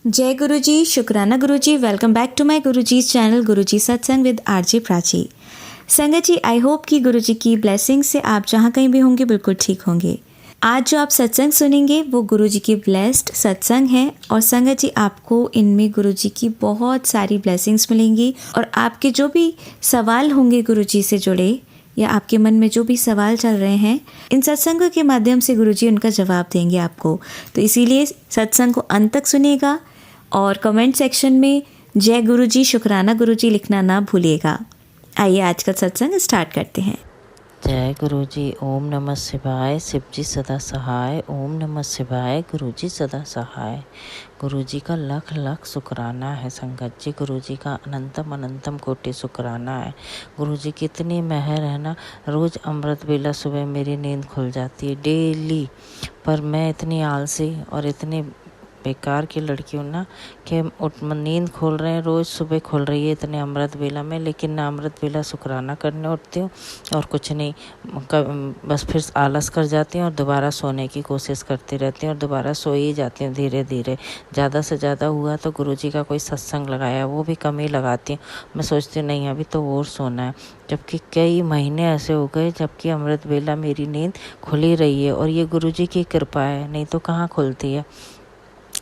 जय गुरु जी, शुक्राना गुरु जी। Welcome back to my Guru ji channel गुरु जी सत्संग विद आरजे प्राची। संगत जी, आई होप कि गुरु जी की ब्लेसिंग से आप जहाँ कहीं भी होंगे बिल्कुल ठीक होंगे। आज जो आप सत्संग सुनेंगे वो गुरु जी की ब्लेस्ड सत्संग है और संगत जी आपको इनमें गुरु जी की बहुत सारी ब्लेसिंग्स मिलेंगी और आपके जो भी सवाल होंगे गुरु जी से जुड़े या आपके मन में जो भी सवाल चल रहे हैं, इन सत्संगों के माध्यम से गुरुजी उनका जवाब देंगे आपको। तो इसीलिए सत्संग को अंत तक सुनिएगा और कमेंट सेक्शन में जय गुरुजी, शुक्राना गुरुजी लिखना ना भूलिएगा। आइए आज का सत्संग स्टार्ट करते हैं। जय गुरु जी। ओम नमः शिवाय। शिव जी सदा सहाय। ओम नमः शिवाय। गुरु जी सदा सहाय। गुरु जी का लख लख शुक्राना है संगत जी। गुरु जी का अनंतम अनंतम कोटि शुक्राना है। गुरु जी की इतनी मेहर है ना, रोज़ अमृत वेला सुबह मेरी नींद खुल जाती है डेली। पर मैं इतनी आलसी और इतनी बेकार की लड़की हूँ ना कि नींद खोल रहे हैं, रोज़ सुबह खोल रही है इतने अमृत वेला में, लेकिन ना अमृत वेला शुक्राना करने उठती हूँ और कुछ नहीं, बस फिर आलस कर जाती हूँ और दोबारा सोने की कोशिश करती रहती हूँ और दोबारा सो ही जाती हूँ धीरे धीरे। ज़्यादा से ज़्यादा हुआ तो गुरुजी का कोई सत्संग लगाया, वो भी कम ही लगाती हूँ। मैं सोचती हूँ नहीं अभी तो और सोना है, जबकि कई महीने ऐसे हो गए जबकि अमृत वेला मेरी नींद खुली रही है और ये गुरुजी की कृपा है, नहीं तो कहाँ खुलती है।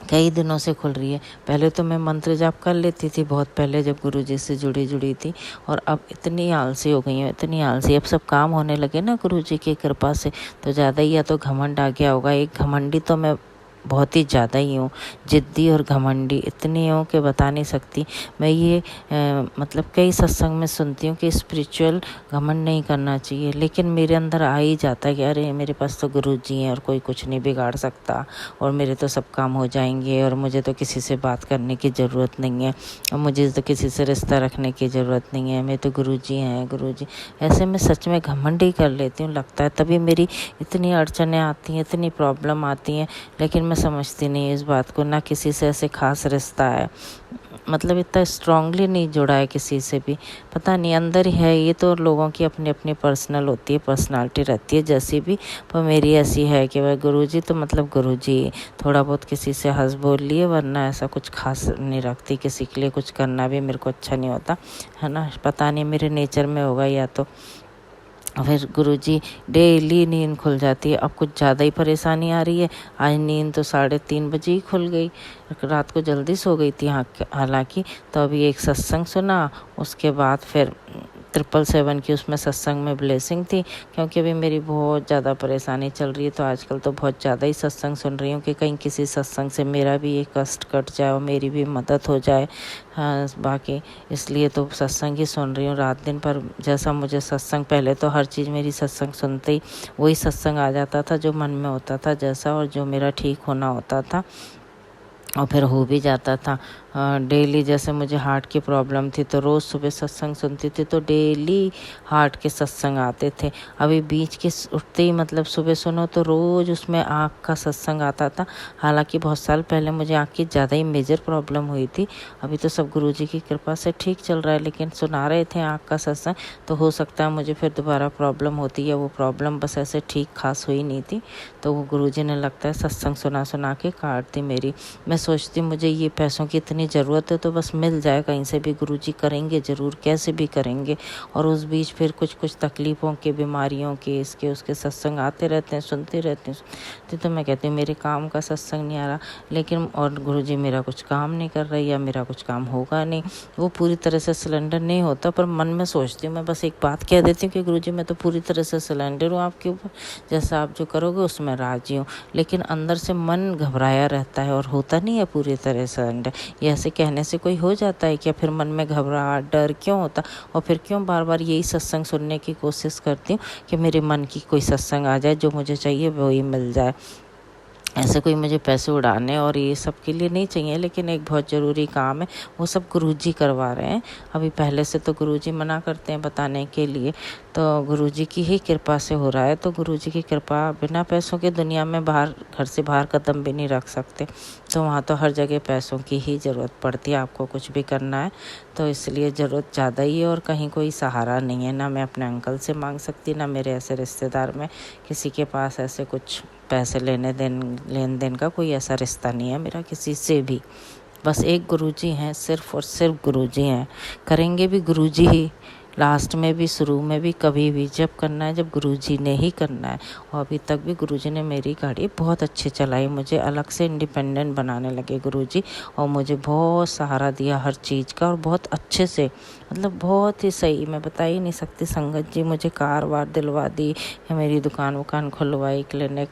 कई दिनों से खुल रही है। पहले तो मैं मंत्र जाप कर लेती थी बहुत पहले, जब गुरुजी से जुड़ी थी, और अब इतनी आलसी हो गई हूँ, इतनी आलसी। अब सब काम होने लगे ना गुरुजी की कृपा से, तो ज़्यादा ही या तो घमंड आ गया होगा। एक घमंडी तो मैं बहुत ही ज़्यादा ही हूँ, जिद्दी और घमंडी इतनी हूँ कि बता नहीं सकती। मैं ये मतलब कई सत्संग में सुनती हूँ कि स्पिरिचुअल घमंड नहीं करना चाहिए, लेकिन मेरे अंदर आ ही जाता है कि अरे मेरे पास तो गुरुजी हैं और कोई कुछ नहीं बिगाड़ सकता और मेरे तो सब काम हो जाएंगे और मुझे तो किसी से बात करने की ज़रूरत नहीं है और मुझे तो किसी से रिश्ता रखने की ज़रूरत नहीं है, मैं तो गुरुजी हैं गुरुजी। ऐसे में सच में घमंड ही कर लेती हूँ लगता है, तभी मेरी इतनी अड़चनें आती हैं, इतनी प्रॉब्लम आती हैं। लेकिन मैं समझती नहीं इस बात को, ना किसी से ऐसे खास रिश्ता है, मतलब इतना स्ट्रांगली नहीं जुड़ा है किसी से भी, पता नहीं अंदर ही है। ये तो लोगों की अपनी अपनी पर्सनल होती है, पर्सनालिटी रहती है जैसी भी, पर मेरी ऐसी है कि भाई गुरुजी तो मतलब गुरुजी, थोड़ा बहुत किसी से हंस बोल लिए, वरना ऐसा कुछ खास नहीं रखती। किसी के लिए कुछ करना भी मेरे को अच्छा नहीं होता है ना, पता नहीं मेरे नेचर में होगा या तो। फिर गुरुजी डेली नींद खुल जाती है। अब कुछ ज़्यादा ही परेशानी आ रही है। आज नींद तो 3:30 बजे ही खुल गई, रात को जल्दी सो गई थी हालांकि। तो अभी एक सत्संग सुना, उसके बाद फिर 777 की उसमें सत्संग में ब्लेसिंग थी, क्योंकि अभी मेरी बहुत ज़्यादा परेशानी चल रही है। तो आजकल तो बहुत ज़्यादा ही सत्संग सुन रही हूँ कि कहीं किसी सत्संग से मेरा भी एक कष्ट कट जाए और मेरी भी मदद हो जाए। हाँ, बाकी इसलिए तो सत्संग ही सुन रही हूँ रात दिन। पर जैसा मुझे सत्संग, पहले तो हर चीज़ मेरी सत्संग सुनते ही वही सत्संग आ जाता था जो मन में होता था जैसा, और जो मेरा ठीक होना होता था और फिर हो भी जाता था। डेली जैसे मुझे हार्ट की प्रॉब्लम थी तो रोज़ सुबह सत्संग सुनती थी, तो डेली हार्ट के सत्संग आते थे। अभी बीच के उठते ही मतलब सुबह सुनो तो रोज़ उसमें आँख का सत्संग आता था। हालांकि बहुत साल पहले मुझे आँख की ज़्यादा ही मेजर प्रॉब्लम हुई थी, अभी तो सब गुरुजी की कृपा से ठीक चल रहा है, लेकिन सुना रहे थे आँख का सत्संग, तो हो सकता है मुझे फिर दोबारा प्रॉब्लम होती है। वो प्रॉब्लम बस ऐसे ठीक खास हुई नहीं थी, तो वो गुरुजी ने लगता है सत्संग सुना सुना के काट दी मेरी। मैं सोचती मुझे ये पैसों की इतनी ज़रूरत है तो बस मिल जाए कहीं से भी, गुरुजी करेंगे ज़रूर, कैसे भी करेंगे। और उस बीच फिर कुछ कुछ तकलीफ़ों के, बीमारियों के, इसके उसके सत्संग आते रहते हैं, सुनते रहते हैं। तो मैं कहती हूँ मेरे काम का सत्संग नहीं आ रहा, लेकिन और गुरुजी मेरा कुछ काम नहीं कर रही या मेरा कुछ काम होगा नहीं, वो पूरी तरह से सिलेंडर नहीं होता। पर मन में सोचती हूँ, मैं बस एक बात कह देती हूँ कि गुरुजी मैं तो पूरी तरह से सिलेंडर हूँ आपके ऊपर, जैसा आप जो करोगे उसमें राजी हूँ। लेकिन अंदर से मन घबराया रहता है और होता नहीं है पूरी तरह से अंडर। ये ऐसे कहने से कोई हो जाता है क्या? फिर मन में घबराहट, डर क्यों होता? और फिर क्यों बार बार यही सत्संग सुनने की कोशिश करती हूँ कि मेरे मन की कोई सत्संग आ जाए, जो मुझे चाहिए वही मिल जाए। ऐसे कोई मुझे पैसे उड़ाने और ये सब के लिए नहीं चाहिए, लेकिन एक बहुत ज़रूरी काम है, वो सब गुरुजी करवा रहे हैं। अभी पहले से तो गुरुजी मना करते हैं बताने के लिए, तो गुरुजी की ही कृपा से हो रहा है। तो गुरुजी की कृपा, बिना पैसों के दुनिया में बाहर, घर से बाहर कदम भी नहीं रख सकते, तो वहाँ तो हर जगह पैसों की ही ज़रूरत पड़ती है, आपको कुछ भी करना है तो इसलिए ज़रूरत ज़्यादा ही है। और कहीं कोई सहारा नहीं है, ना मैं अपने अंकल से मांग सकती, ना मेरे ऐसे रिश्तेदार में किसी के पास ऐसे कुछ पैसे लेन देन का कोई ऐसा रिश्ता नहीं है मेरा किसी से भी। बस एक गुरुजी हैं, सिर्फ और सिर्फ गुरुजी हैं, करेंगे भी गुरुजी ही, लास्ट में भी शुरू में भी, कभी भी जब करना है जब गुरुजी ने ही करना है। और अभी तक भी गुरुजी ने मेरी गाड़ी बहुत अच्छी चलाई, मुझे अलग से इंडिपेंडेंट बनाने लगे गुरुजी, और मुझे बहुत सहारा दिया हर चीज़ का, और बहुत अच्छे से, मतलब बहुत ही सही, मैं बता ही नहीं सकती। संगत जी मुझे कार वार दिलवा दी, मेरी दुकान वुकान खुलवाई, क्लिनिक,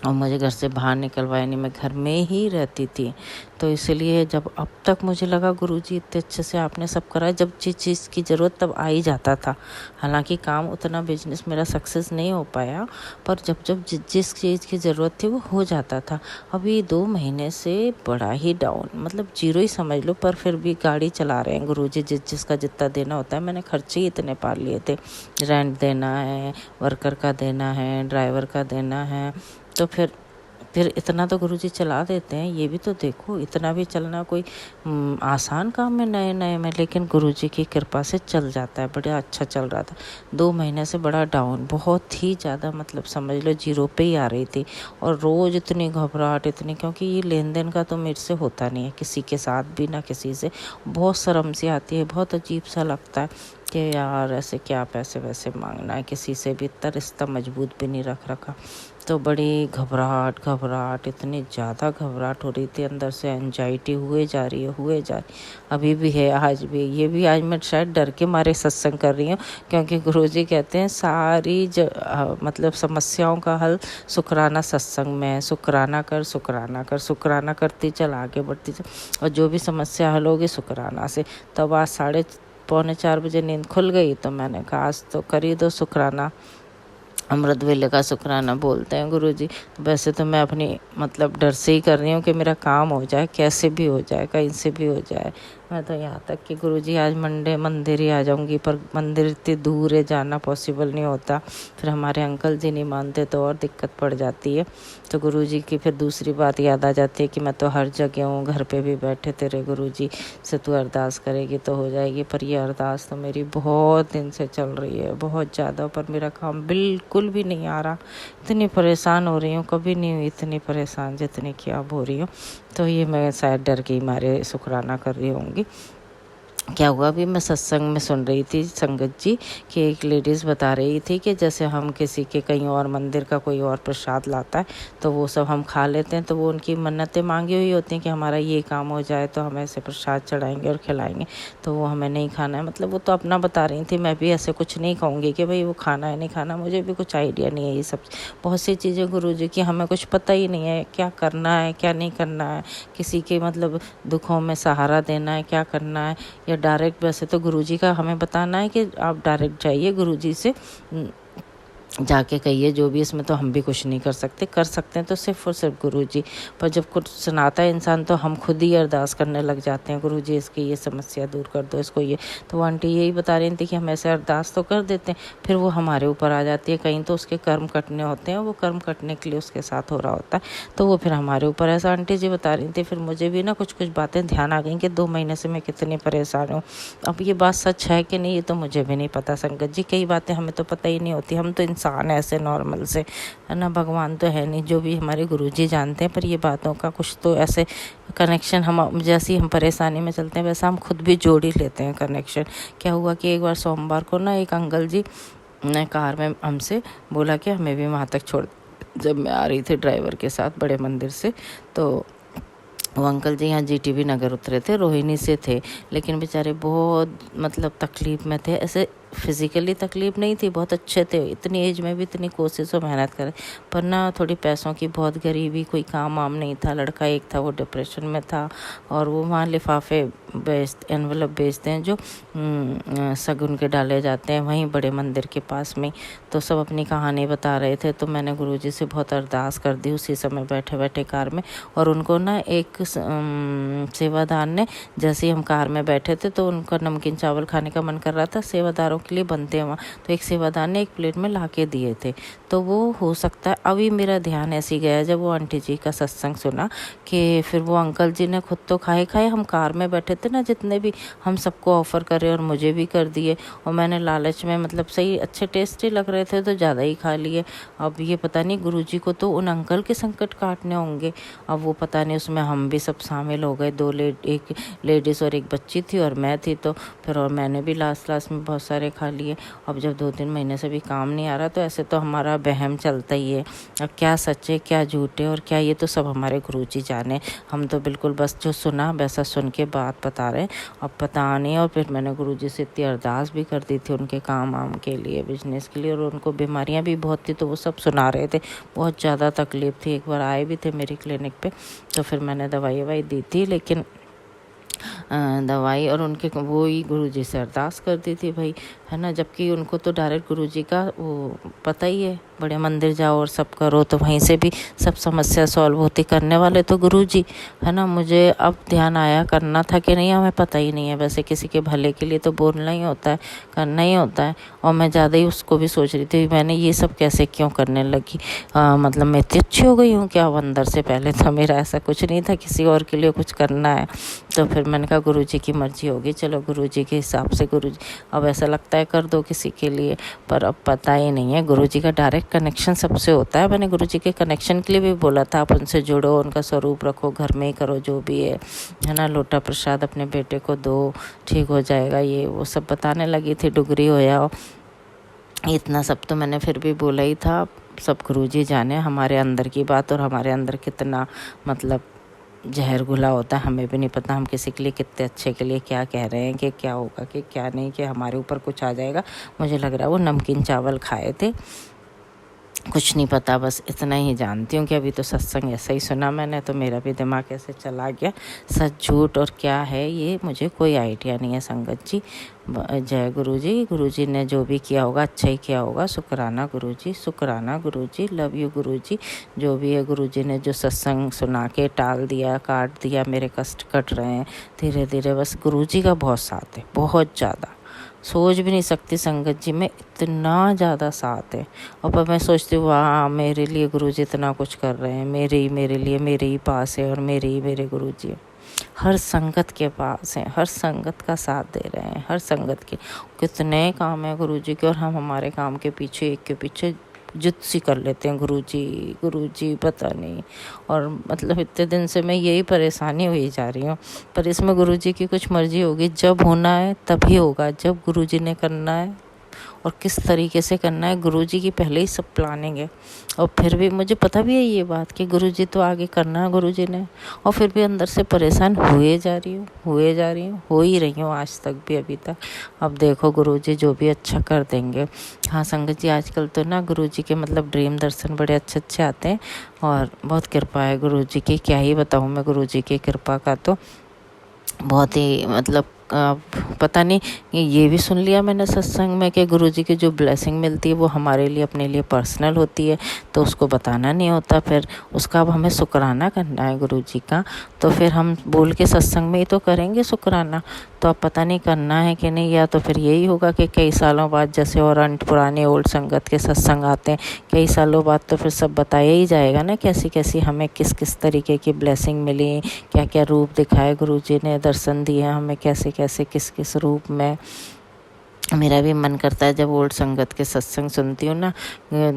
और मुझे घर से बाहर निकलवाया नहीं, मैं घर में ही रहती थी। तो इसलिए जब अब तक मुझे लगा गुरुजी इतने अच्छे से आपने सब करा, जब जिस चीज़ की ज़रूरत तब आ ही जाता था। हालांकि काम उतना बिजनेस मेरा सक्सेस नहीं हो पाया, पर जब जब जिस चीज़ की ज़रूरत थी वो हो जाता था। अभी 2 महीने से बड़ा ही डाउन, मतलब जीरो ही समझ लो, पर फिर भी गाड़ी चला रहे हैं गुरुजी, जिसका जितना देना होता है। मैंने खर्चे ही इतने पार लिए थे, रेंट देना है, वर्कर का देना है, ड्राइवर का देना है, तो फिर इतना तो गुरुजी चला देते हैं। ये भी तो देखो, इतना भी चलना कोई आसान काम है नए नए में, लेकिन गुरुजी की कृपा से चल जाता है। बड़ा अच्छा चल रहा था। 2 महीने से बड़ा डाउन, बहुत ही ज़्यादा, मतलब समझ लो जीरो पे ही आ रही थी। और रोज़ इतनी घबराहट, इतनी, क्योंकि ये लेन देन का तो मेरे से होता नहीं है किसी के साथ भी, ना किसी से। बहुत शर्म सी आती है, बहुत अजीब सा लगता है कि यार ऐसे क्या पैसे वैसे मांगना है किसी से भी, इतना रिश्ता मजबूत भी नहीं रखा। तो बड़ी घबराहट, इतनी ज़्यादा घबराहट हो रही थी अंदर से, एंजाइटी हुए जा रही है, अभी भी है, आज भी। ये भी आज मैं शायद डर के मारे सत्संग कर रही हूँ, क्योंकि गुरुजी कहते हैं सारी मतलब समस्याओं का हल शुक्राना सत्संग में है। शुक्राना करती चल, आगे बढ़ती चल, और जो भी समस्या हल होगी शुक्राना से। तब आज 3:45 बजे नींद खुल गई, तो मैंने कहा आज तो कर ही दो शुक्राना। अमृत वेले का शुक्राना बोलते हैं गुरुजी। वैसे तो मैं अपनी मतलब डर से ही कर रही हूँ कि मेरा काम हो जाए, कैसे भी हो जाए, कहीं से भी हो जाए। मैं तो यहाँ तक कि गुरुजी आज मंडे मंदिर ही आ जाऊँगी, पर मंदिर इतनी दूर है, जाना पॉसिबल नहीं होता। फिर हमारे अंकल जी नहीं मानते तो और दिक्कत पड़ जाती है। तो गुरुजी की फिर दूसरी बात याद आ जाती है कि मैं तो हर जगह हूँ, घर पे भी बैठे तेरे गुरुजी से तू अरदास करेगी तो हो जाएगी। पर ये अरदास तो मेरी बहुत दिन से चल रही है, बहुत ज़्यादा, पर मेरा काम बिल्कुल भी नहीं आ रहा। इतनी परेशान हो रही हूँ, कभी नहीं हुई इतनी परेशान जितनी कि अब हो रही हूँ। तो ये मैं शायद डर के ही मारे शुक्राना कर रही होंगी। क्या हुआ, अभी मैं सत्संग में सुन रही थी संगत जी कि एक लेडीज़ बता रही थी कि जैसे हम किसी के कहीं और मंदिर का कोई और प्रसाद लाता है तो वो सब हम खा लेते हैं, तो वो उनकी मन्नतें मांगी हुई होती हैं कि हमारा ये काम हो जाए तो हम ऐसे प्रसाद चढ़ाएंगे और खिलाएंगे, तो वो हमें नहीं खाना है। मतलब वो तो अपना बता रही थी, मैं भी ऐसे कुछ नहीं कहूँगी कि भाई वो खाना है नहीं खाना, मुझे भी कुछ आइडिया नहीं है। ये सब बहुत सी चीज़ें गुरुजी की हमें कुछ पता ही नहीं है, क्या करना है क्या नहीं करना है, किसी के मतलब दुखों में सहारा देना है, क्या करना है, या डायरेक्ट। वैसे तो गुरुजी का हमें बताना है कि आप डायरेक्ट जाइए गुरुजी से, जाके कहिए जो भी, इसमें तो हम भी कुछ नहीं कर सकते हैं तो सिर्फ और सिर्फ गुरुजी। पर जब कुछ सुनाता है इंसान तो हम खुद ही अरदास करने लग जाते हैं, गुरुजी इसकी ये समस्या दूर कर दो, इसको ये। तो वो आंटी यही बता रही थी कि हम ऐसे अरदास तो कर देते हैं, फिर वो हमारे ऊपर आ जाती है। कहीं तो उसके कर्म कटने होते हैं, वो कर्म कटने के लिए उसके साथ हो रहा होता है, तो वो फिर हमारे ऊपर, ऐसा आंटी जी बता रही थी। फिर मुझे भी ना कुछ बातें ध्यान आ गई कि 2 महीने से मैं कितनी परेशान हूँ। अब ये बात सच है कि नहीं ये तो मुझे भी नहीं पता संगत जी, कई बातें हमें तो पता ही नहीं होती। हम तो इंसान ऐसे नॉर्मल से, है ना, भगवान तो है नहीं, जो भी हमारे गुरुजी जानते हैं। पर ये बातों का कुछ तो ऐसे कनेक्शन, हम जैसी हम परेशानी में चलते हैं वैसा हम खुद भी जोड़ ही लेते हैं कनेक्शन। क्या हुआ कि एक बार सोमवार को ना एक अंकल जी ने कार में हमसे बोला कि हमें भी वहाँ तक छोड़, जब मैं आ रही थी ड्राइवर के साथ बड़े मंदिर से, तो वो अंकल जी यहाँ जीटीबी नगर उतरे थे, रोहिणी से थे, लेकिन बेचारे बहुत मतलब तकलीफ़ में थे। ऐसे फिज़िकली तकलीफ़ नहीं थी, बहुत अच्छे थे, इतनी एज में भी इतनी कोशिश और मेहनत करे, पर ना थोड़ी पैसों की बहुत गरीबी, कोई काम वाम नहीं था। लड़का एक था वो डिप्रेशन में था, और वो वहाँ लिफाफे एनवेलप बेचते हैं जो शगुन के डाले जाते हैं वहीं बड़े मंदिर के पास में। तो सब अपनी कहानी बता रहे थे, तो मैंने गुरुजी से बहुत अरदास कर दी उसी समय बैठे बैठे कार में। और उनको ना एक सेवादार ने, जैसे ही हम कार में बैठे थे तो उनका नमकीन चावल खाने का मन कर रहा था। सेवादारों के लिए बनते हैं वहाँ, तो एक सेवादार ने एक प्लेट में ला के दिए थे। तो वो हो सकता है अभी मेरा ध्यान ऐसे गया जब वो आंटी जी का सत्संग सुना कि फिर वो अंकल जी ने खुद तो खाए, हम कार में बैठे थे ना, जितने भी हम सबको ऑफ़र करे और मुझे भी कर दिए, और मैंने लालच में मतलब सही अच्छे टेस्टी लग रहे थे तो ज़्यादा ही खा लिए। अब ये पता नहीं गुरुजी को तो उन अंकल के संकट काटने होंगे, अब वो पता नहीं उसमें हम भी सब शामिल हो गए, एक लेडीज़ और एक बच्ची थी और मैं थी, तो फिर और मैंने भी लास्ट में बहुत सारे खा लिए। अब जब 2-3 महीने से भी काम नहीं आ रहा तो ऐसे तो हमारा वहम चलता ही है, अब क्या सच है क्या झूठ है और क्या, ये तो सब हमारे गुरुजी जाने, हम तो बिल्कुल बस जो सुना वैसा सुन के बात बता रहे हैं, अब पता नहीं। और फिर मैंने गुरुजी से इतनी अरदास भी कर दी थी उनके काम वाम के लिए, बिजनेस के लिए, और उनको बीमारियां भी बहुत थी तो वो सब सुना रहे थे, बहुत ज़्यादा तकलीफ़ थी। एक बार आए भी थे मेरी क्लिनिक पे, तो फिर मैंने दवाई दी थी, लेकिन दवाई और उनके वो ही गुरुजी से अरदास कर दी थी भाई, है ना, जबकि उनको तो डायरेक्ट गुरुजी का वो पता ही है, बड़े मंदिर जाओ और सब करो तो वहीं से भी सब समस्या सॉल्व होती, करने वाले तो गुरुजी, है ना। मुझे अब ध्यान आया करना था कि नहीं हमें पता ही नहीं है, वैसे किसी के भले के लिए तो बोलना ही होता है, करना ही होता है, और मैं ज़्यादा ही उसको भी सोच रही थी मैंने ये सब कैसे क्यों करने लगी, मतलब मैं इतनी अच्छी हो गई हूँ क्या अब अंदर से, पहले तो मेरा ऐसा कुछ नहीं था किसी और के लिए कुछ करना है। तो फिर मैंने कहा गुरुजी की मर्जी होगी, चलो गुरुजी के हिसाब से, गुरुजी अब ऐसा लगता है कर दो किसी के लिए, पर अब पता ही नहीं है, गुरुजी का डायरेक्ट कनेक्शन सबसे होता है। मैंने गुरुजी के कनेक्शन के लिए भी बोला था आप उनसे जुड़ो, उनका स्वरूप रखो, घर में ही करो जो भी है ना, लोटा प्रसाद अपने बेटे को दो, ठीक हो जाएगा, ये वो सब बताने लगी थी, डुगरी हो जाओ, इतना सब तो मैंने फिर भी बोला ही था। सब गुरुजी जाने हमारे अंदर की बात, और हमारे अंदर कितना मतलब जहर घुला होता है हमें भी नहीं पता, हम किसी के लिए कितने अच्छे के लिए क्या कह रहे हैं कि क्या होगा कि क्या नहीं, कि हमारे ऊपर कुछ आ जाएगा। मुझे लग रहा है वो नमकीन चावल खाए थे, कुछ नहीं पता, बस इतना ही जानती हूँ कि अभी तो सत्संग ऐसा ही सुना मैंने, तो मेरा भी दिमाग ऐसे चला गया, सच झूठ और क्या है ये मुझे कोई आइडिया नहीं है। संगत जी जय गुरुजी, गुरुजी ने जो भी किया होगा अच्छा ही किया होगा, शुक्राना गुरुजी, शुक्राना गुरुजी, लव यू गुरुजी, जो भी है गुरुजी ने जो सत्संग सुना के टाल दिया, काट दिया, मेरे कष्ट कट रहे हैं धीरे धीरे, बस गुरुजी का बहुत साथ है, बहुत ज़्यादा, सोच भी नहीं सकती संगत जी में इतना ज़्यादा साथ है। और पर मैं सोचती हूँ वाह मेरे लिए गुरुजी इतना कुछ कर रहे हैं, मेरे लिए मेरे ही पास है, और मेरे गुरुजी हर संगत के पास हैं, हर संगत का साथ दे रहे हैं, हर संगत के कितने काम है गुरुजी के, और हम हमारे काम के पीछे एक के पीछे जिद सी कर लेते हैं, गुरुजी पता नहीं। और मतलब इतने दिन से मैं यही परेशानी हुई जा रही हूँ, पर इसमें गुरुजी की कुछ मर्जी होगी, जब होना है तभी होगा, जब गुरुजी ने करना है और किस तरीके से करना है, गुरुजी की पहले ही सब प्लानिंग है। और फिर भी मुझे पता भी है ये बात कि गुरुजी तो आगे करना है गुरुजी ने, और फिर भी अंदर से परेशान हुए जा रही हूँ, हो ही रही हूँ आज तक भी, अभी तक। अब देखो गुरुजी जो भी अच्छा कर देंगे। हाँ संगत जी आजकल तो ना गुरुजी के मतलब ड्रीम दर्शन बड़े अच्छे आते हैं, और बहुत कृपा है गुरुजी की, क्या ही बताऊँ मैं गुरुजी की कृपा का, तो बहुत ही मतलब पता नहीं, ये भी सुन लिया मैंने सत्संग में कि गुरुजी की जो ब्लेसिंग मिलती है वो हमारे लिए अपने लिए पर्सनल होती है, तो उसको बताना नहीं होता, फिर उसका अब हमें शुक्राना करना है गुरुजी का, तो फिर हम बोल के सत्संग में ही तो करेंगे शुक्राना, तो अब पता नहीं करना है कि नहीं, या तो फिर यही होगा कि कई सालों बाद जैसे और पुराने ओल्ड संगत के सत्संग आते हैं कई सालों बाद, तो फिर सब बताया ही जाएगा ना कैसी हमें किस तरीके की ब्लेसिंग मिली, क्या क्या रूप दिखाए गुरुजी ने, दर्शन दिए हमें कैसे किस रूप में। मेरा भी मन करता है जब ओल्ड संगत के सत्संग सुनती हूँ ना,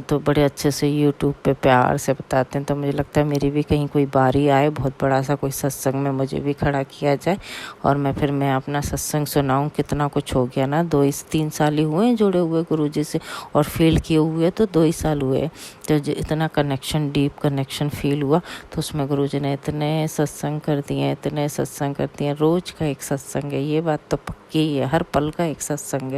तो बड़े अच्छे से यूट्यूब पे प्यार से बताते हैं, तो मुझे लगता है मेरी भी कहीं कोई बारी आए, बहुत बड़ा सा कोई सत्संग में मुझे भी खड़ा किया जाए, और मैं अपना सत्संग सुनाऊँ। कितना कुछ हो गया ना, 2-3 साल ही हुए जुड़े हुए गुरुजी से, और फील किए हुए तो 2 ही साल हुए, तो इतना कनेक्शन, डीप कनेक्शन फील हुआ, तो उसमें गुरुजी ने इतने सत्संग कर दिए, रोज़ का एक सत्संग है, ये बात तो पक्की है, हर पल का एक सत्संग है।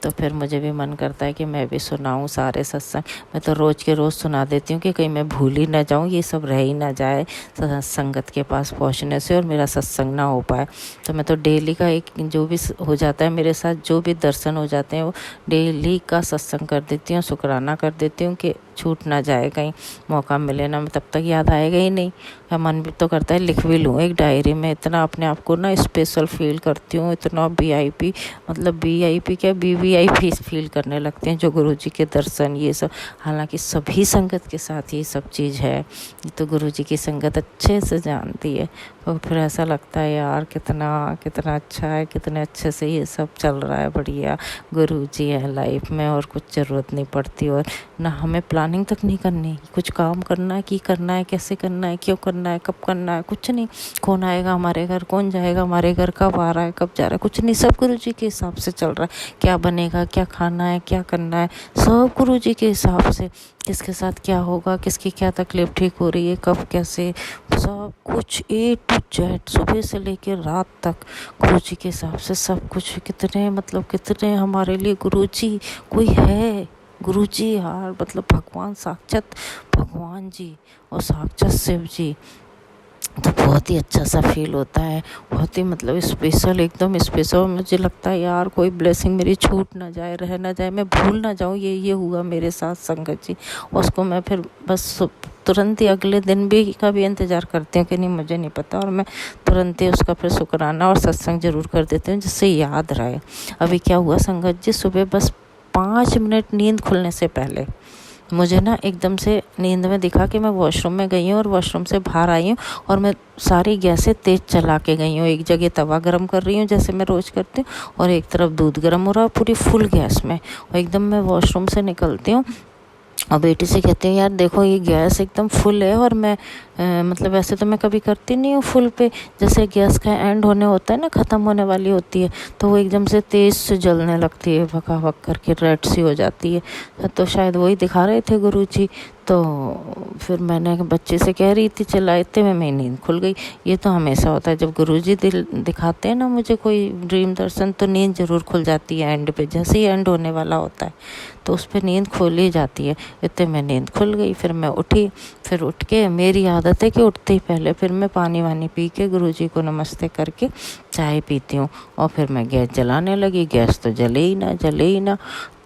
तो फिर मुझे भी मन करता है कि मैं भी सुनाऊं सारे सत्संग। मैं तो रोज़ के रोज़ सुना देती हूँ कि कहीं मैं भूल ही ना जाऊँ, ये सब रह ही ना जाए संगत के पास पहुँचने से और मेरा सत्संग ना हो पाए। तो मैं तो डेली का एक जो भी हो जाता है मेरे साथ, जो भी दर्शन हो जाते हैं वो डेली का सत्संग कर देती हूँ, शुक्राना कर देती हूँ कि छूट ना जाए, कहीं मौका मिले ना, तब तक याद आएगा ही नहीं, या मन भी तो करता है लिख भी लूँ एक डायरी में। इतना अपने आप को ना स्पेशल फील करती हूँ, इतना वीआईपी, मतलब वीआईपी क्या वीवीआईपी फील करने लगते हैं जो गुरुजी के दर्शन ये सब। हालांकि सभी संगत के साथ ये सब चीज़ है, ये तो गुरुजी की संगत अच्छे से जानती है। और फिर ऐसा लगता है यार कितना कितना अच्छा है, कितने अच्छे से ये सब चल रहा है, बढ़िया गुरुजी है लाइफ में और कुछ ज़रूरत नहीं पड़ती। और ना हमें प्लानिंग तक नहीं करनी, कुछ काम करना है कि करना है, कैसे करना है, क्यों करना है, कब करना है, कुछ नहीं। कौन आएगा हमारे घर, कौन जाएगा हमारे घर, कब आ रहा है, कब जा रहा है, कुछ नहीं। सब गुरुजी के हिसाब से चल रहा है। क्या बनेगा, क्या खाना है, क्या करना है, सब गुरुजी के हिसाब से। किसके साथ क्या होगा, किसकी क्या तकलीफ़ ठीक हो रही है, कब कैसे, सब कुछ A to Z सुबह से लेकर रात तक गुरुजी के हिसाब से सब कुछ। कितने मतलब कितने हमारे लिए गुरुजी कोई है। गुरुजी यार मतलब भगवान, साक्षात भगवान जी और साक्षात शिव जी। तो बहुत ही अच्छा सा फील होता है, बहुत ही मतलब स्पेशल, एकदम स्पेशल। मुझे लगता है यार कोई ब्लेसिंग मेरी छूट ना जाए, रह ना जाए, मैं भूल ना जाऊँ। ये हुआ मेरे साथ संगत जी। उसको मैं फिर बस तुरंत ही अगले दिन भी का भी इंतज़ार करती हूँ कि नहीं मुझे नहीं पता, और मैं तुरंत ही उसका फिर शुक्राना और सत्संग ज़रूर कर देती हूँ जिससे याद रहे। अभी क्या हुआ संगत जी, सुबह बस 5 मिनट नींद खुलने से पहले मुझे ना एकदम से नींद में दिखा कि मैं वॉशरूम में गई हूँ और वॉशरूम से बाहर आई हूँ और मैं सारी गैसें तेज़ चला के गई हूँ। एक जगह तवा गरम कर रही हूँ जैसे मैं रोज़ करती हूँ, और एक तरफ दूध गरम हो रहा है पूरी फुल गैस में। और एकदम मैं वॉशरूम से निकलती हूँ और बेटी से कहती हूँ यार देखो ये गैस एकदम फुल है, और मैं मतलब वैसे तो मैं कभी करती नहीं हूँ फुल पे। जैसे गैस का एंड होने होता है ना, ख़त्म होने वाली होती है, तो वो एकदम से तेज़ से जलने लगती है, भका भक करके रेड सी हो जाती है। तो शायद वही दिखा रहे थे गुरुजी। तो फिर मैंने बच्चे से कह रही थी चलाते में मेरी नींद खुल गई। ये तो हमेशा होता है जब गुरुजी दिखाते हैं ना मुझे कोई ड्रीम दर्शन, तो नींद ज़रूर खुल जाती है एंड पे। जैसे ही एंड होने वाला होता है तो उस पर नींद खुल ही जाती है। इतने में नींद खुल गई। फिर मैं उठी, फिर उठ के मेरी आदत है कि उठते ही पहले फिर मैं पानी वानी पी के गुरुजी को नमस्ते करके चाय पीती हूँ, और फिर मैं गैस जलाने लगी। गैस तो जले ही ना।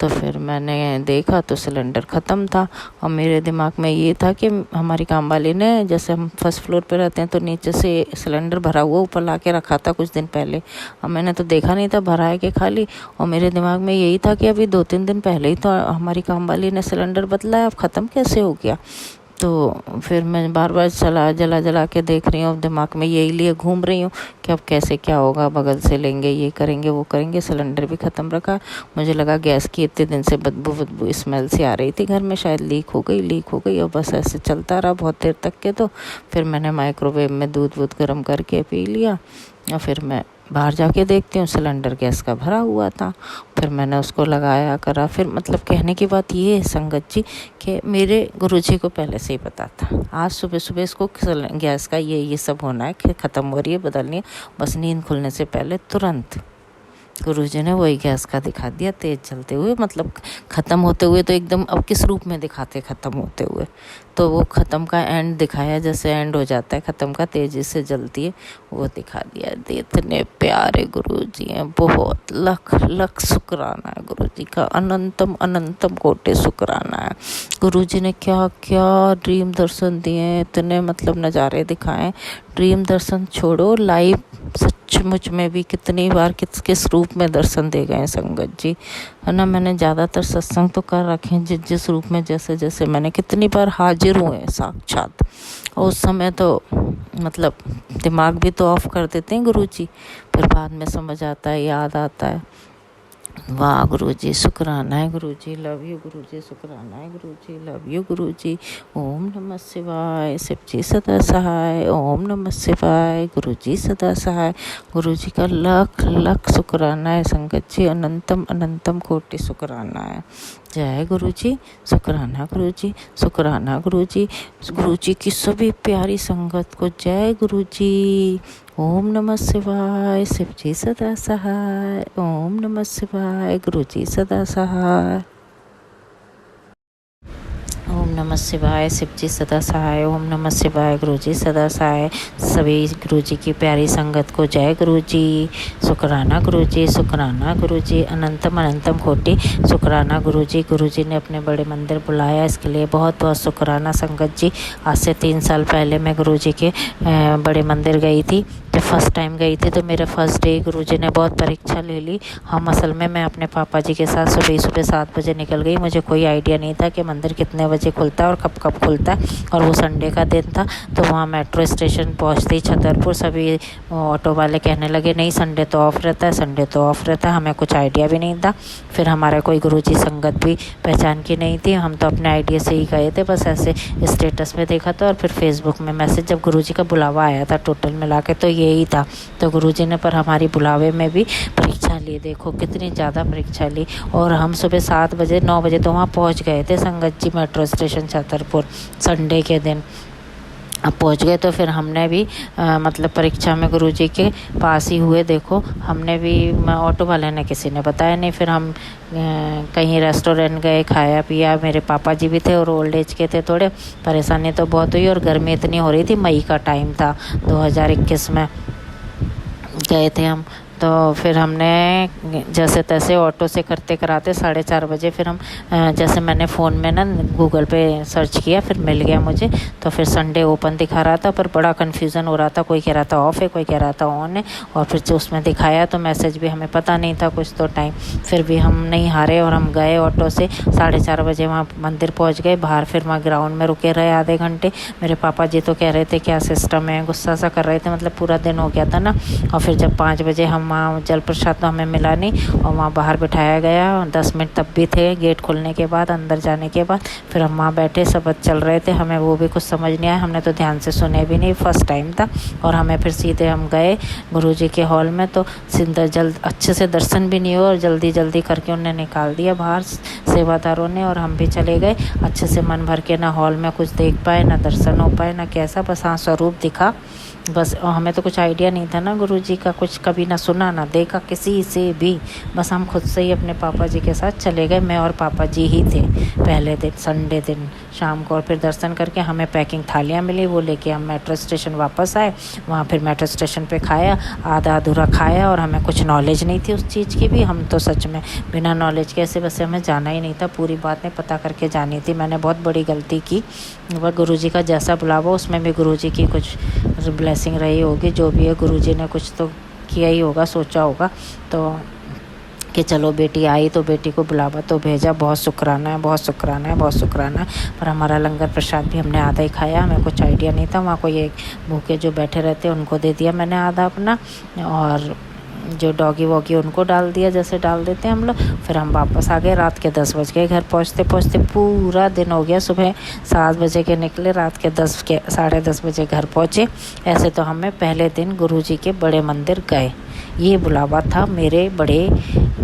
तो फिर मैंने देखा तो सिलेंडर ख़त्म था, और मेरे दिमाग में ये था कि हमारी काम वाली ने, जैसे हम फर्स्ट फ्लोर पे रहते हैं तो नीचे से सिलेंडर भरा हुआ ऊपर ला के रखा था कुछ दिन पहले। अब मैंने तो देखा नहीं था भरा है कि खाली, और मेरे दिमाग में यही था कि अभी 2-3 दिन पहले ही तो हमारी काम वाली ने सिलेंडर बदला है, अब ख़त्म कैसे हो गया। तो फिर मैं बार बार जला के देख रही हूँ, दिमाग में यही लिए घूम रही हूँ कि अब कैसे क्या होगा, बगल से लेंगे, ये करेंगे वो करेंगे। सिलेंडर भी ख़त्म रखा। मुझे लगा गैस की इतने दिन से बदबू स्मेल सी आ रही थी घर में, शायद लीक हो गई, और बस ऐसे चलता रहा बहुत देर तक के। तो फिर मैंने माइक्रोवेव में दूध गर्म करके पी लिया, और फिर मैं बाहर जाके देखती हूँ सिलेंडर गैस का भरा हुआ था। फिर मैंने उसको लगाया करा। फिर मतलब कहने की बात ये है संगत जी कि मेरे गुरुजी को पहले से ही पता था आज सुबह इसको गैस का ये सब होना है, ख़त्म हो रही है, बदलनी है। बस नींद खुलने से पहले तुरंत गुरुजी ने वही गैस का दिखा दिया तेज़ चलते हुए, मतलब ख़त्म होते हुए। तो एकदम अब किस रूप में दिखाते ख़त्म होते हुए, तो वो ख़त्म का एंड दिखाया, जैसे एंड हो जाता है ख़त्म का तेज़ी से जलती है, वो दिखा दिया। इतने प्यारे गुरुजी हैं, बहुत लख शुक्राना है गुरुजी का, अनंतम कोटि शुक्राना है। गुरुजी ने क्या क्या ड्रीम दर्शन दिए, इतने मतलब नज़ारे दिखाए। ड्रीम दर्शन छोड़ो, लाइव सचमुच में भी कितनी बार किस रूप में दर्शन दे गए संगत जी, है ना। मैंने ज़्यादातर सत्संग तो कर रखे हैं जिस रूप में जैसे मैंने कितनी बार हाजिर हुए साक्षात। और उस समय तो मतलब दिमाग भी तो ऑफ कर देते हैं गुरुजी, फिर बाद में समझ आता है, याद आता है। वाह गुरुजी, शुक्राना है गुरुजी, लव यू गुरुजी, शुक्राना है गुरुजी, लव यू गुरुजी। ओम नमः शिवाय, शिव जी सदा सहाय। ओम नमः शिवाय, गुरुजी सदा सहाय। गुरुजी का लख शुक्राना है संगत जी, अनंतम कोटि शुक्राना है। जय गुरुजी, शुक्राना गुरुजी, शुक्राना गुरुजी। गुरुजी की सभी प्यारी संगत को जय गुरुजी। ओम नमः शिवाय, शिव जी सदा सहाय। ओम नमः शिवाय, गुरुजी सदा सहाय। ओम नमः शिवाय, शिव जी सदा सहाय। ओम नमः शिवाय, गुरु जी सदा सहाय। सभी गुरु जी की प्यारी संगत को जय गुरु जी। शुक्राना गुरु जी, शुक्राना गुरु जी, अनंतम अनंतम कोटि शुक्राना गुरु जी। गुरु जी ने अपने बड़े मंदिर बुलाया, इसके लिए बहुत बहुत शुक्राना संगत जी। आज से 3 साल पहले मैं गुरु जी के बड़े मंदिर गई थी। जब फर्स्ट टाइम गई थी तो मेरा फर्स्ट डे गुरुजी ने बहुत परीक्षा ले ली। हम असल में मैं अपने पापा जी के साथ सुबह 7 बजे निकल गई। मुझे कोई आइडिया नहीं था कि मंदिर कितने बजे खुलता है और कब कब खुलता है, और वो संडे का दिन था। तो वहाँ मेट्रो स्टेशन पहुँचते ही छतरपुर सभी ऑटो वाले कहने लगे नहीं संडे तो ऑफ रहता है, संडे तो ऑफ रहता है। हमें कुछ आइडिया भी नहीं था। फिर हमारा कोई गुरुजी संगत भी पहचान की नहीं थी, हम तो अपने आइडिया से ही गए थे। बस ऐसे स्टेटस में देखा था और फिर फेसबुक में मैसेज, जब गुरुजी का बुलावा आया था टोटल मिला के तो यही था। तो गुरुजी ने पर हमारी बुलावे में भी परीक्षा ली। देखो कितनी ज़्यादा परीक्षा ली। और हम सुबह 7 बजे 9 बजे तो वहाँ पहुँच गए थे संगत जी, मेट्रो स्टेशन छतरपुर संडे के दिन। अब पहुँच गए तो फिर हमने भी मतलब परीक्षा में गुरुजी के पास ही हुए। देखो हमने भी, ऑटो वाले ने किसी ने बताया नहीं। फिर हम कहीं रेस्टोरेंट गए, खाया पिया। मेरे पापा जी भी थे और ओल्ड एज के थे, थोड़े परेशानी तो बहुत हुई। और गर्मी इतनी हो रही थी, मई का टाइम था 2021 में गए थे हम। तो फिर हमने जैसे तैसे ऑटो से करते कराते 4:30 बजे फिर हम जैसे मैंने फ़ोन में ना गूगल पे सर्च किया, फिर मिल गया मुझे। तो फिर संडे ओपन दिखा रहा था, पर बड़ा कन्फ्यूज़न हो रहा था। कोई कह रहा था ऑफ है, कोई कह रहा था ऑन है। और फिर जो उसमें दिखाया तो मैसेज भी हमें पता नहीं था कुछ तो टाइम। फिर भी हम नहीं हारे और हम गए ऑटो से। 4:30 बजे वहाँ मंदिर पहुँच गए। बाहर फिर वहाँ ग्राउंड में रुके रहे आधे घंटे। मेरे पापा जी तो कह रहे थे क्या सिस्टम है, गुस्सा सा कर रहे थे, मतलब पूरा दिन हो गया था ना। और फिर जब 5 बजे हम वहाँ जल प्रसाद तो हमें मिला नहीं, और वहाँ बाहर बिठाया गया। 10 मिनट तब भी थे गेट खुलने के बाद, अंदर जाने के बाद। फिर हम वहाँ बैठे, सब चल रहे थे, हमें वो भी कुछ समझ नहीं आया। हमने तो ध्यान से सुने भी नहीं, फर्स्ट टाइम था। और हमें फिर सीधे हम गए गुरुजी के हॉल में। तो जल्द अच्छे से दर्शन भी नहीं हुआ और जल्दी जल्दी करके उन्हें निकाल दिया बाहर सेवादारों ने। और हम भी चले गए अच्छे से, मन भर के ना हॉल में कुछ देख पाए, ना दर्शन हो पाए, ना कैसा, बस हाँ स्वरूप दिखा बस। हमें तो कुछ आइडिया नहीं था ना गुरुजी का, कुछ कभी ना सुना ना देखा किसी से भी। बस हम खुद से ही अपने पापा जी के साथ चले गए। मैं और पापा जी ही थे पहले दिन, संडे दिन शाम को। और फिर दर्शन करके हमें पैकिंग थालियाँ मिली, वो लेके हम मेट्रो स्टेशन वापस आए। वहाँ फिर मेट्रो स्टेशन पे खाया, आधा अधूरा खाया। और हमें कुछ नॉलेज नहीं थी उस चीज़ की भी। हम तो सच में बिना नॉलेज के ऐसे बस हमें जाना ही नहीं था, पूरी बात में पता करके जानी थी। मैंने बहुत बड़ी गलती की। वह गुरुजी का जैसा बुलावा, उसमें भी गुरुजी की कुछ ब्लेसिंग रही होगी। जो भी है गुरुजी ने कुछ तो किया ही होगा, सोचा होगा तो कि चलो बेटी आई तो बेटी को बुलावा तो भेजा। बहुत शुक्राना है, बहुत शुक्राना है, बहुत शुक्राना है। पर हमारा लंगर प्रसाद भी हमने आधा ही खाया, हमें कुछ आइडिया नहीं था। वहाँ कोई एक भूखे जो बैठे रहते उनको दे दिया मैंने आधा अपना, और जो डॉगी वॉगी उनको डाल दिया जैसे डाल देते हैं हम लोग। फिर हम वापस आ गए। रात के 10 बज गए घर पहुँचते पहुँचते, पूरा दिन हो गया। सुबह 7 बजे के निकले, रात के 10:30 बजे घर पहुँचे। ऐसे तो हमें पहले दिन गुरुजी के बड़े मंदिर गए। ये बुलावा था मेरे बड़े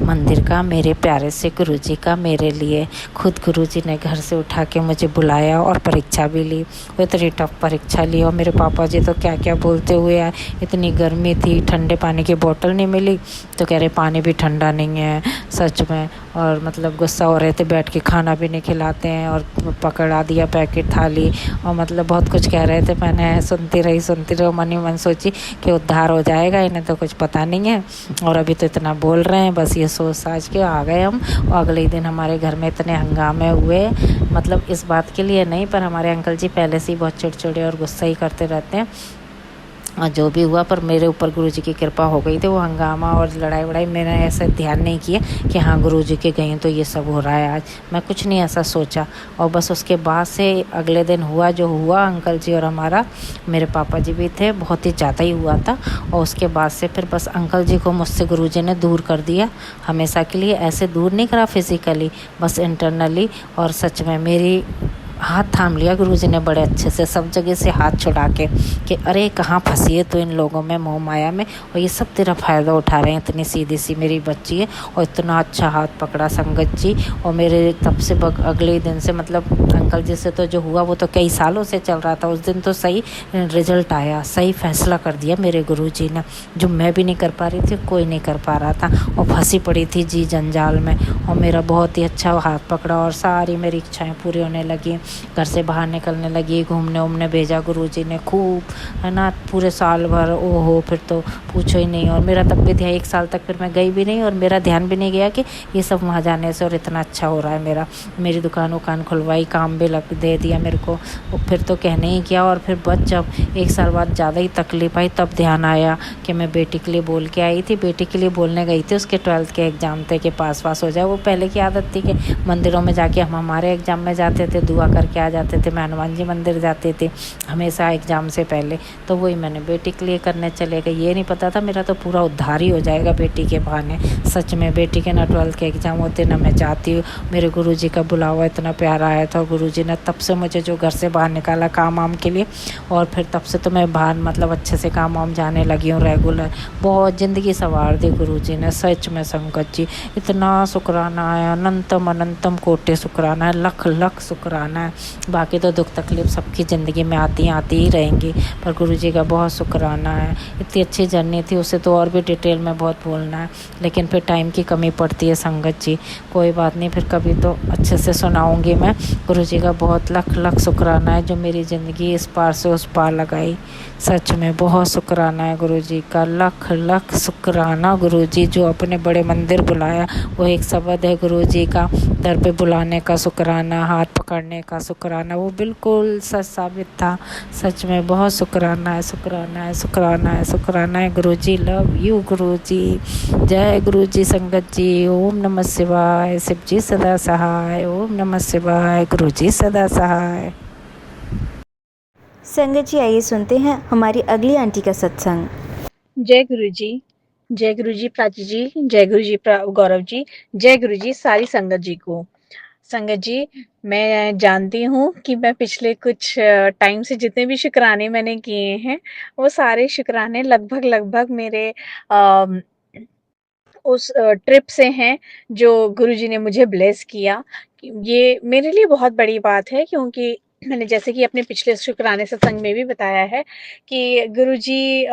मंदिर का, मेरे प्यारे से गुरुजी का मेरे लिए। खुद गुरुजी ने घर से उठा के मुझे बुलाया और परीक्षा भी ली। वो इतनी टफ परीक्षा ली। और मेरे पापा जी तो क्या क्या बोलते हुए आए। इतनी गर्मी थी, ठंडे पानी की बोतल नहीं मिली तो कह रहे पानी भी ठंडा नहीं है सच में। और मतलब गुस्सा हो रहे थे, बैठ के खाना भी नहीं खिलाते हैं, और पकड़ा दिया पैकेट थाली, और मतलब बहुत कुछ कह रहे थे। मैंने सुनती रही मन ही मन सोची कि उद्धार हो जाएगा, इन्हें तो कुछ पता नहीं है और अभी तो इतना बोल रहे हैं। बस ये सोच साझ के आ गए हम। और अगले दिन हमारे घर में इतने हंगामे हुए, मतलब इस बात के लिए नहीं, पर हमारे अंकल जी पहले से ही बहुत चिड़चिड़े और गुस्सा ही करते रहते हैं। और जो भी हुआ, पर मेरे ऊपर गुरुजी की कृपा हो गई थी। वो हंगामा और लड़ाई वड़ाई मैंने ऐसा ध्यान नहीं किया कि हाँ गुरुजी के गए तो ये सब हो रहा है आज। मैं कुछ नहीं ऐसा सोचा। और बस उसके बाद से अगले दिन हुआ जो हुआ, अंकल जी और हमारा, मेरे पापा जी भी थे, बहुत ही ज़्यादा ही हुआ था। और उसके बाद से फिर बस अंकल जी को मुझसे गुरुजी ने दूर कर दिया हमेशा के लिए। ऐसे दूर नहीं करा फिज़िकली, बस इंटरनली। और सच में मेरी हाथ थाम लिया गुरुजी ने बड़े अच्छे से, सब जगह से हाथ छुड़ा के कि अरे कहाँ फंसी है तो इन लोगों में, मोह माया में, और ये सब तेरा फ़ायदा उठा रहे हैं। इतनी सीधी सी मेरी बच्ची है। और इतना अच्छा हाथ पकड़ा संगत जी। और मेरे तब से अगले दिन से, मतलब अंकल जी से तो जो हुआ वो तो कई सालों से चल रहा था। उस दिन तो सही रिजल्ट आया, सही फैसला कर दिया मेरे गुरुजी ने, जो मैं भी नहीं कर पा रही थी, कोई नहीं कर पा रहा था। और फंसी पड़ी थी जी जंजाल में, और मेरा बहुत ही अच्छा हाथ पकड़ा और सारी मेरी इच्छाएँ पूरी होने लगी। घर से बाहर निकलने लगी, घूमने उमने भेजा गुरुजी ने खूब, है ना, पूरे साल भर। ओहो, फिर तो पूछो ही नहीं। और मेरा तब भी ध्यान, 1 साल तक फिर मैं गई भी नहीं और मेरा ध्यान भी नहीं गया कि ये सब वहाँ जाने से और इतना अच्छा हो रहा है। मेरी दुकान उकान खुलवाई, काम भी लग दे दिया मेरे को। फिर तो कहने ही किया। और फिर बस जब 1 साल बाद ज़्यादा ही तकलीफ आई तब ध्यान आया कि मैं बेटी के लिए बोल के आई थी। बेटी के लिए बोलने गई थी, उसके 12th के एग्ज़ाम थे कि पास हो जाए। वो पहले की आदत थी कि मंदिरों में जाके हम हमारे एग्ज़ाम में जाते थे, दुआ करके आ जाते थे। मैं हनुमान जी मंदिर जाते थे हमेशा एग्ज़ाम से पहले। तो वही मैंने बेटी के लिए करने चले गए। ये नहीं पता था मेरा तो पूरा उद्धार ही हो जाएगा बेटी के बहाने। सच में बेटी के ना 12th के एग्ज़ाम होते ना मैं जाती हूँ। मेरे गुरुजी का बुलावा इतना प्यारा आया था। गुरुजी ने तब से मुझे जो घर से बाहर निकाला काम वाम के लिए, और फिर तब से तो मैं बाहर मतलब अच्छे से काम वाम जाने लगी हूँ रेगुलर। बहुत ज़िंदगी संवार दी गुरुजी ने, सच में संगत जी। इतना शुक्राना है, अनंतम अनंतम कोटि शुक्राना है, लख लख शुक्राना है। बाकी तो दुख तकलीफ सबकी ज़िंदगी में आती ही रहेंगी, पर गुरुजी का बहुत शुक्राना है। इतनी अच्छी जर्नी थी, उसे तो और भी डिटेल में बहुत बोलना है, लेकिन फिर टाइम की कमी पड़ती है संगत जी। कोई बात नहीं, फिर कभी तो अच्छे से सुनाऊंगी मैं। गुरुजी का बहुत लख लख शुक्राना है जो मेरी ज़िंदगी इस पार से उस पार लगाई। सच में बहुत शुक्राना है गुरुजी का, लख लख शुक्राना। गुरुजी जो अपने बड़े मंदिर बुलाया, वो एक शब्द है गुरुजी का, दर पे बुलाने का शुक्राना, हाथ पकड़ने का शुक्राना, वो बिल्कुल सच साबित था। सच में बहुत शुक्राना है, शुक्राना है, शुक्राना है, शुक्राना है गुरुजी। लव यू गुरुजी। जय गुरुजी संगत जी। ओम नमः शिवाय। शिव जी सदा सहाय। ओम नमः शिवाय। गुरुजी सदा सहाय। संगत जी, आइए सुनते हैं हमारी अगली आंटी का सत्संग। जय गुरु जी। जय गुरु जी प्राची जी। जय गुरु जी गौरव जी। जय गुरु जी सारी संगत जी को। संगत जी, मैं जानती हूँ कि मैं पिछले कुछ टाइम से जितने भी शुक्राने मैंने किए हैं, वो सारे शुक्राने लगभग मेरे अ, उस ट्रिप से हैं जो गुरुजी ने मुझे ब्लेस किया। ये मेरे लिए बहुत बड़ी बात है, क्योंकि मैंने जैसे कि अपने पिछले शुक्राने सत्संग में भी बताया है कि गुरुजी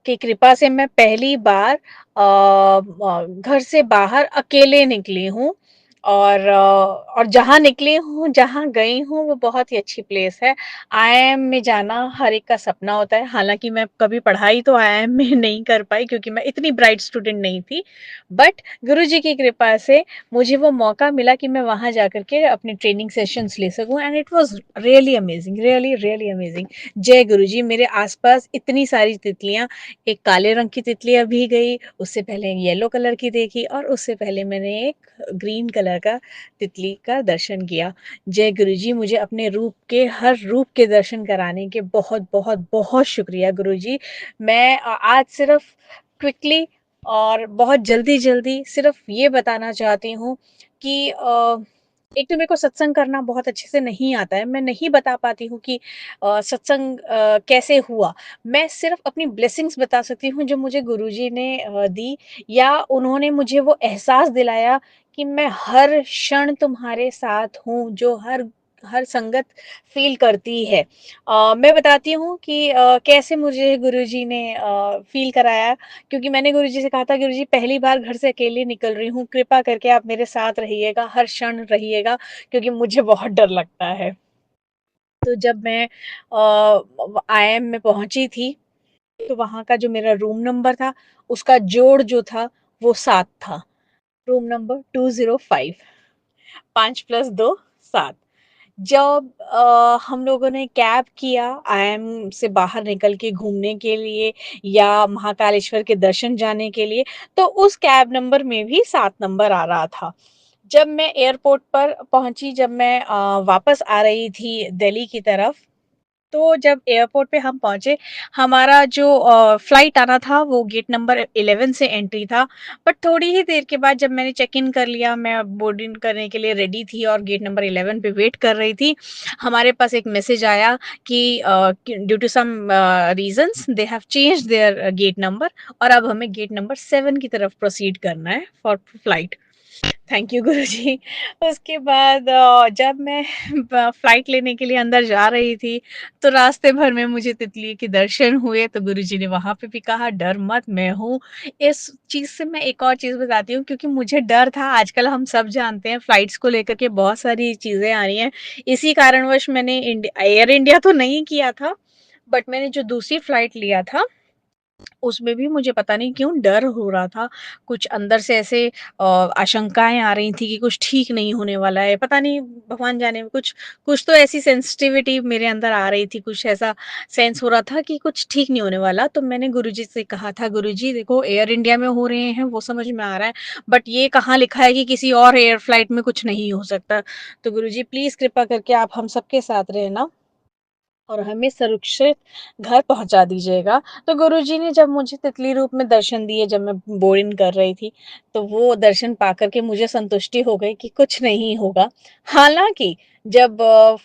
की कृपा से मैं पहली बार घर से बाहर अकेले निकली हूँ। और जहाँ निकली हूँ, जहाँ गई हूँ, वो बहुत ही अच्छी प्लेस है। आईआईएम में जाना हर एक का सपना होता है। हालाँकि मैं कभी पढ़ाई तो आईआईएम में नहीं कर पाई, क्योंकि मैं इतनी ब्राइट स्टूडेंट नहीं थी। बट गुरुजी की कृपा से मुझे वो मौका मिला कि मैं वहाँ जाकर के अपने ट्रेनिंग सेशंस ले सकूँ, and it was really amazing, really amazing. जय गुरुजी। मेरे आस-पास इतनी सारी तितलियाँ, एक काले रंग की तितली अभी गई, उससे पहले येलो कलर की देखी, और उससे पहले मैंने एक ग्रीन कलर का तितली का दर्शन किया। जय गुरुजी। मुझे अपने रूप के हर रूप के दर्शन कराने के बहुत शुक्रिया गुरुजी। मैं आज सिर्फ क्विकली और बहुत जल्दी सिर्फ ये बताना चाहती हूँ कि एक तो मेरे को सत्संग करना बहुत अच्छे से नहीं आता है। मैं नहीं बता पाती हूँ कि सत्संग कैसे हुआ। मैं सिर्फ अपनी ब्लेसिंग्स बता सकती हूँ जो मुझे गुरुजी ने दी, या उन्होंने मुझे वो एहसास दिलाया कि मैं हर क्षण तुम्हारे साथ हूँ, जो हर हर संगत फ़ील करती है। मैं बताती हूँ कि कैसे मुझे गुरुजी ने फ़ील कराया, क्योंकि मैंने गुरुजी से कहा था, गुरुजी पहली बार घर से अकेले निकल रही हूँ, कृपा करके आप मेरे साथ रहिएगा, हर क्षण रहिएगा, क्योंकि मुझे बहुत डर लगता है। तो जब मैं आईएम में पहुँची थी, तो वहाँ का जो मेरा रूम नंबर था, उसका जोड़ जो था, वो 7 था। Room number 205, 5 + 2 7। जब हम लोगों ने कैब किया आईएम से बाहर निकल के घूमने के लिए या महाकालेश्वर के दर्शन जाने के लिए, तो उस कैब नंबर में भी 7 नंबर आ रहा था। जब मैं एयरपोर्ट पर पहुँची, जब मैं वापस आ रही थी दिल्ली की तरफ, तो जब एयरपोर्ट पे हम पहुँचे, हमारा जो फ्लाइट आना था वो गेट नंबर 11 से एंट्री था। बट थोड़ी ही देर के बाद जब मैंने चेक इन कर लिया, मैं बोर्डिंग करने के लिए रेडी थी और गेट नंबर 11 पे वेट कर रही थी, हमारे पास एक मैसेज आया कि due to some reasons they have changed their gate number, और अब हमें गेट नंबर 7 की तरफ प्रोसीड करना है फॉर फ्लाइट। थैंक यू गुरुजी। उसके बाद जब मैं फ्लाइट लेने के लिए अंदर जा रही थी, तो रास्ते भर में मुझे तितली के दर्शन हुए, तो गुरुजी ने वहाँ पे भी कहा, "डर मत, मैं हूँ।" इस चीज़ से मैं एक और चीज़ बताती हूँ, क्योंकि मुझे डर था। आजकल हम सब जानते हैं फ्लाइट्स को लेकर के बहुत सारी चीज़ें आ रही हैं। इसी कारणवश मैंने एयर इंडिया तो नहीं किया था, बट मैंने जो दूसरी फ्लाइट लिया था उसमें भी मुझे पता नहीं क्यों डर हो रहा था। कुछ अंदर से ऐसे आशंकाएँ आ रही थी कि कुछ ठीक नहीं होने वाला है। पता नहीं, भगवान जाने, कुछ कुछ तो ऐसी सेंसिटिविटी मेरे अंदर आ रही थी, कुछ ऐसा सेंस हो रहा था कि कुछ ठीक नहीं होने वाला। तो मैंने गुरुजी से कहा था, "गुरुजी देखो, एयर इंडिया में हो रहे हैं वो समझ में आ रहा है, बट ये कहाँ लिखा है कि किसी और एयर फ्लाइट में कुछ नहीं हो सकता। तो गुरुजी प्लीज़ कृपा करके आप हम सबके साथ रहना और हमें सुरक्षित घर पहुँचा दीजिएगा।" तो गुरुजी ने जब मुझे तितली रूप में दर्शन दिए, जब मैं बोर्डिंग कर रही थी, तो वो दर्शन पा कर के मुझे संतुष्टि हो गई कि कुछ नहीं होगा। हालाँकि जब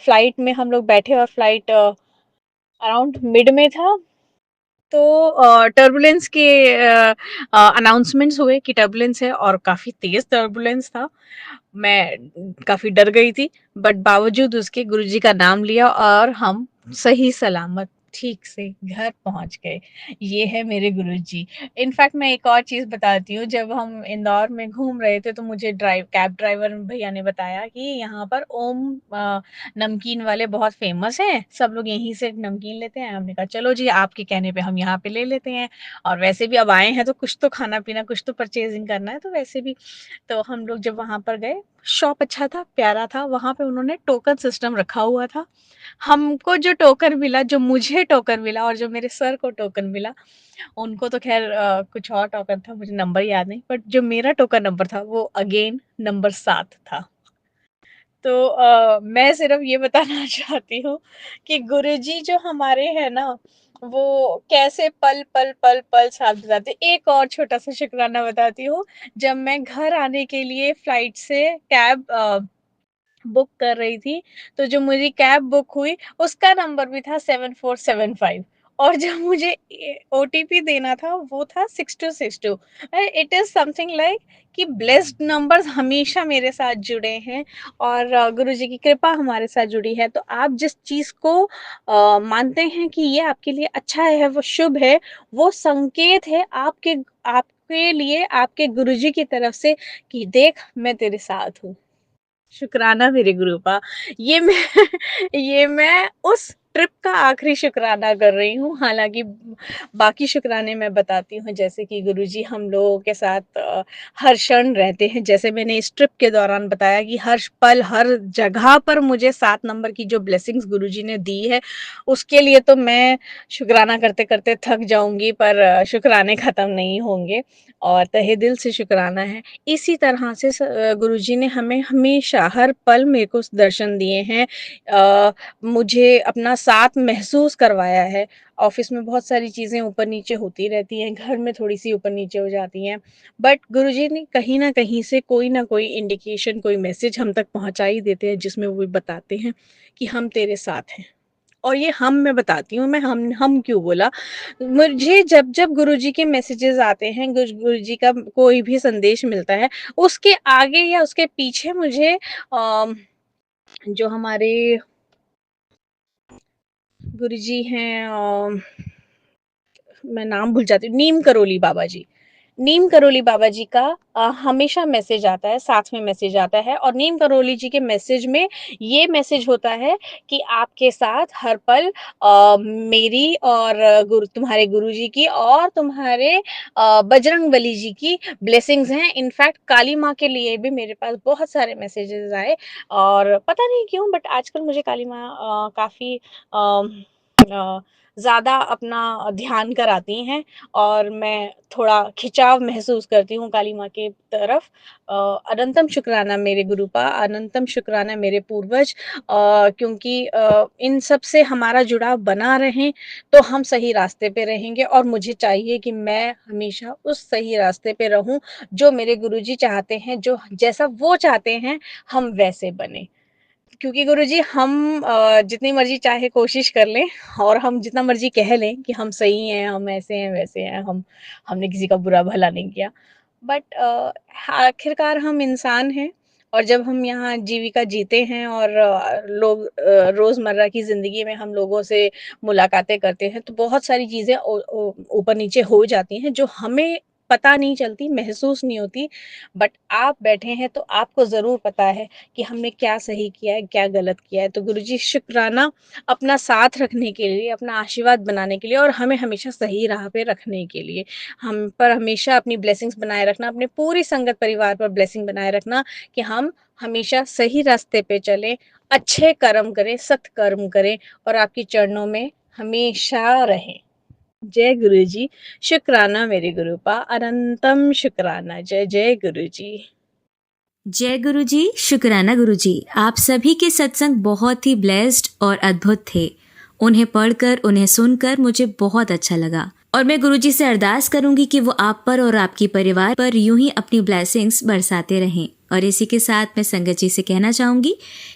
फ्लाइट में हम लोग बैठे और फ्लाइट अराउंड मिड में था, तो टर्बुलेंस के अनाउंसमेंट्स हुए कि टर्बुलेंस है, और काफ़ी तेज़ टर्बुलेंस था। मैं काफ़ी डर गई थी, बट बावजूद उसके गुरुजी का नाम लिया और हम सही सलामत ठीक से घर पहुँच गए। ये है मेरे गुरुजी। इनफैक्ट मैं एक और चीज़ बताती हूँ, जब हम इंदौर में घूम रहे थे, तो मुझे कैब ड्राइवर भैया ने बताया कि यहाँ पर ओम नमकीन वाले बहुत फ़ेमस हैं, सब लोग यहीं से नमकीन लेते हैं। हमने कहा चलो जी, आपके कहने पे हम यहाँ पे ले लेते हैं, और वैसे भी अब आए हैं तो कुछ तो खाना-पीना, कुछ तो परचेज़िंग करना है, तो वैसे भी। तो हम लोग जब वहाँ पर गए, शॉप अच्छा था, प्यारा था, वहाँ पे उन्होंने टोकन सिस्टम रखा हुआ था। हमको जो टोकन मिला, जो मुझे टोकन मिला और जो मेरे सर को टोकन मिला, उनको तो ख़ैर कुछ और टोकन था, मुझे नंबर याद नहीं, बट जो मेरा टोकन नंबर था वो अगेन नंबर 7 था। तो मैं सिर्फ़ ये बताना चाहती हूँ कि गुरुजी जो हमारे हैं ना, वो कैसे पल-पल, पल-पल साथ बिताते। एक और छोटा-सा शुकराना बताती हूँ, जब मैं घर आने के लिए फ्लाइट से कैब बुक कर रही थी, तो जो मेरी कैब बुक हुई, उसका नंबर भी था 7475, और जब मुझे ओटीपी देना था, वो था 6262। इट इज़ समथिंग लाइक कि ब्लेस्ड नंबर्स हमेशा मेरे साथ जुड़े हैं, और गुरुजी की कृपा हमारे साथ जुड़ी है। तो आप जिस चीज़ को मानते हैं कि ये आपके लिए अच्छा है, वो शुभ है, वो संकेत है आपके लिए, आपके गुरुजी की तरफ से कि देख, मैं तेरे साथ हूँ। शुकराना मेरे गुरूपा। ये मैं ये मैं उस ट्रिप का आखिरी शुकराना कर रही हूँ, हालाँकि बाकी शुकराने मैं बताती हूँ, जैसे कि गुरुजी हम लोगों के साथ हर क्षण रहते हैं। जैसे मैंने इस ट्रिप के दौरान बताया कि हर पल, हर जगह पर मुझे 7 नंबर की जो ब्लेसिंग्स गुरुजी ने दी है, उसके लिए तो मैं शुकराना करते-करते थक जाऊँगी, पर शुकराने ख़त्म नहीं होंगे, और तहे दिल से शुकराना है। इसी तरह से गुरुजी ने हमें हमेशा हर पल मेरे को दर्शन दिए हैं। मुझे अपना साथ महसूस करवाया है। ऑफ़िस में बहुत सारी चीज़ें ऊपर-नीचे होती रहती हैं, घर में थोड़ी-सी ऊपर-नीचे हो जाती हैं, बट गुरुजी ने कहीं न कहीं से कोई न कोई इंडिकेशन, कोई मैसेज हम तक पहुँचा ही देते हैं, जिसमें वो बताते हैं कि हम तेरे साथ हैं। और ये हम मैं बताती हूँ, मैं हम क्यों बोला? मुझे जब-जब गुरुजी के मैसेजेस आते हैं, गुरुजी का कोई भी संदेश मिलता है, उसके आगे या उसके पीछे मुझे जो हमारे गुरुजी हैं, मैं नाम भूल जाती हूँ, नीम करोली बाबा जी। नीम करोली बाबा जी का हमेशा मैसेज आता है, साथ में मैसेज आता है, और नीम करोली जी के मैसेज में ये मैसेज होता है कि आपके साथ हर पल मेरी और तुम्हारे गुरुजी की और तुम्हारे बजरंगबली जी की ब्लेसिंग्स हैं। इनफैक्ट काली माँ के लिए भी मेरे पास बहुत सारे मैसेजेस आए, और पता नहीं क्यों, बट आजकल मुझे काली माँ काफ़ी ज़्यादा अपना ध्यान कराती हैं, और मैं थोड़ा खिंचाव महसूस करती हूँ काली माँ की तरफ। अनंतम शुक्राना मेरे गुरूपा, अनंतम शुक्राना मेरे पूर्वज, क्योंकि इन सब से हमारा जुड़ाव बना रहे, तो हम सही रास्ते पे रहेंगे, और मुझे चाहिए कि मैं हमेशा उस सही रास्ते पे रहूँ, जो मेरे गुरुजी चाहते हैं, जो जैसा वो चाहते हैं, हम वैसे बनें। क्योंकि गुरुजी हम जितनी मर्ज़ी चाहे कोशिश कर लें, और हम जितना मर्ज़ी कह लें कि हम सही हैं, हम ऐसे हैं, वैसे हैं, हमने किसी का बुरा भला नहीं किया। बट आखिरकार हम इंसान हैं और जब हम यहाँ जीविका जीते हैं और लोग रोज़मर्रा की ज़िंदगी में हम लोगों से मुलाकातें करते हैं, तो बहुत सारी चीज़ें ऊपर नीचे हो जाती हैं, जो हमें पता नहीं चलती, महसूस नहीं होती। बट आप बैठे हैं, तो आपको ज़रूर पता है कि हमने क्या सही किया है, क्या गलत किया है। तो गुरुजी शुक्राना अपना साथ रखने के लिए, अपना आशीर्वाद बनाने के लिए और हमें हमेशा सही राह पे रखने के लिए। हम पर हमेशा अपनी ब्लेसिंग्स बनाए रखना, अपने पूरी संगत परिवार पर ब्लेसिंग बनाए रखना कि हम हमेशा सही रास्ते पे चलें, अच्छे कर्म करें, सत्कर्म करें और आपके चरणों में हमेशा रहें। जय गुरुजी, शुक्राना मेरे गुरुपा, अनंतम शुक्राना। जय जय गुरुजी। जय गुरु जी, शुक्राना गुरु जी। आप सभी के सत्संग बहुत ही ब्लेस्ड और अद्भुत थे। उन्हें पढ़कर, उन्हें सुनकर मुझे बहुत अच्छा लगा और मैं गुरु जी से अरदास करूंगी कि वो आप पर और आपकी परिवार पर यूं ही अपनी ब्लेसिंग्स बरसाते रहें। और इसी के साथ मैं संगत जी से कहना चाहूंगी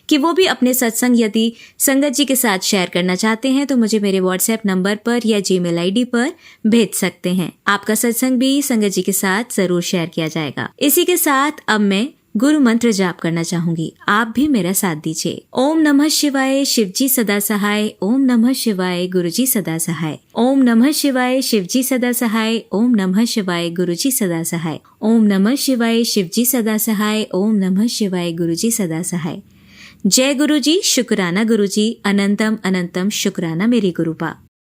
कि वो भी अपने सत्संग यदि संगत जी के साथ शेयर करना चाहते हैं तो मुझे मेरे व्हाट्सएप नंबर पर या जीमेल आईडी पर भेज सकते हैं। आपका सत्संग भी संगत जी के साथ जरूर शेयर किया जाएगा। इसी के साथ अब मैं गुरु मंत्र जाप करना चाहूंगी, आप भी मेरा साथ दीजिए। ओम नमः शिवाय, शिवजी सदा सहाय। ओम नमः शिवाय, गुरुजी सदा सहाय। ओम नमः शिवाय, शिवजी सदा सहाय। ओम नमः शिवाय, गुरुजी सदा सहाय। ओम नमः शिवाय, शिवजी सदा सहाय। ओम नमः शिवाय, गुरुजी सदा सहाय। जय गुरुजी, शुक्राना गुरुजी, अनंतम अनंतम शुक्राना मेरी गुरुपा।